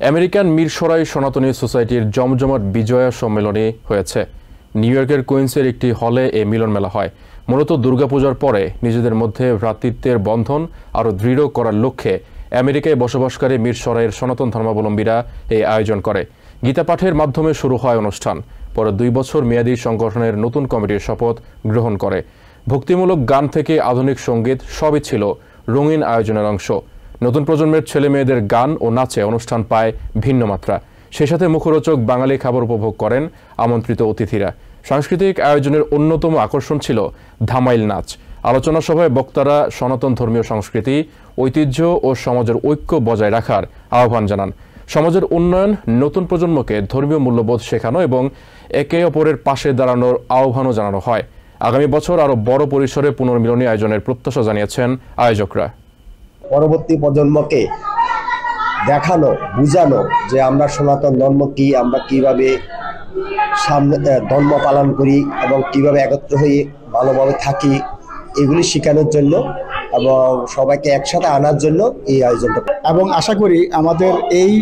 American Mirsarai সনাতনী সোসাইটির জমজমাট বিজয়া সম্মেলনী হয়েছে। নিউ ইয়র্কের কুইন্সের একটি হলে এ মিলন মেলা হয়। মূলত দুর্গাপূজার পরে নিজেদের মধ্যে ভ্রাতৃত্বের বন্ধন আরও দৃঢ় করার লক্ষ্যে আমেরিকায় বসবাসকারী মিরসরাইয়ের সনাতন ধর্মাবলম্বীরা এই আয়োজন করে। গীতা পাঠের মাধ্যমে শুরু হয় অনুষ্ঠান। পরে 2 বছর মেয়াদী সংগঠনের নতুন কমিটির শপথ গ্রহণ করে। ভক্তিমূলক গান থেকে আধুনিক সঙ্গীত সবই ছিল রঙিন আয়োজনের অংশ। নতুন প্রজন্মের ছেলে মেয়েদের গান ও নাচে অনুষ্ঠান পায় ভিন্ন মাত্রা। সেই সাথে মুখরোচক বাঙালি খাবার উপভোগ করেন আমন্ত্রিত অতিথিরা। সাংস্কৃতিক আয়োজনের অন্যতম আকর্ষণ ছিল ধামাইল নাচ। আলোচনা সভায় বক্তারা সনাতন ধর্মীয় সংস্কৃতি, ঐতিহ্য ও সমাজের ঐক্য বজায় রাখার আহ্বান জানান। সমাজের উন্নয়ন, নতুন প্রজন্মকে ধর্মীয় মূল্যবোধ শেখানো এবং একে অপরের পাশে দাঁড়ানোর আহ্বানও জানানো হয়। আগামী বছর আরও বড় পরিসরে পুনর্মিলনী আয়োজনের প্রত্যাশা জানিয়েছেন আয়োজকরা। পরবর্তী প্রজন্মকে দেখানো, বুঝানো যে আমরা সনাতন ধর্ম কি, আমরা কিভাবে সামনে ধর্ম পালন করি এবং কিভাবে একত্র হয়ে ভালোভাবে থাকি, এগুলি শেখানোর জন্য এবং সবাইকে একসাথে আনার জন্য এই আয়োজনটা। এবং আশা করি আমাদের এই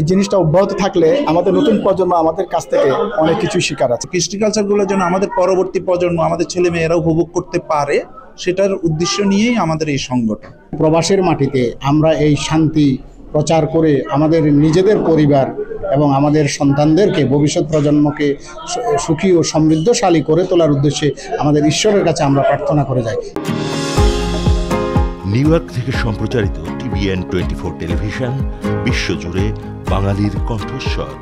জিনিসটা অব্যাহত থাকলে আমাদের নতুন প্রজন্ম আমাদের কাছ থেকে অনেক কিছু শেখার আছে। কৃষ্টি কালচারগুলো যেন আমাদের পরবর্তী প্রজন্ম, আমাদের ছেলে মেয়েরা উপভোগ করতে পারে, সেটার উদ্দেশ্য নিয়েই আমাদের এই সংগঠন। প্রবাসের মাটিতে আমরা এই শান্তি প্রচার করে আমাদের নিজেদের পরিবার এবং আমাদের সন্তানদেরকে, ভবিষ্যৎ প্রজন্মকে সুখী ও সমৃদ্ধশালী করে তোলার উদ্দেশ্যে আমাদের ঈশ্বরের কাছে আমরা প্রার্থনা করে যাই। নিউ ইয়র্ক থেকে সম্প্রচারিত TVN 24 টেলিভিশন বিশ্বজুড়ে বাঙালির কণ্ঠস্বর।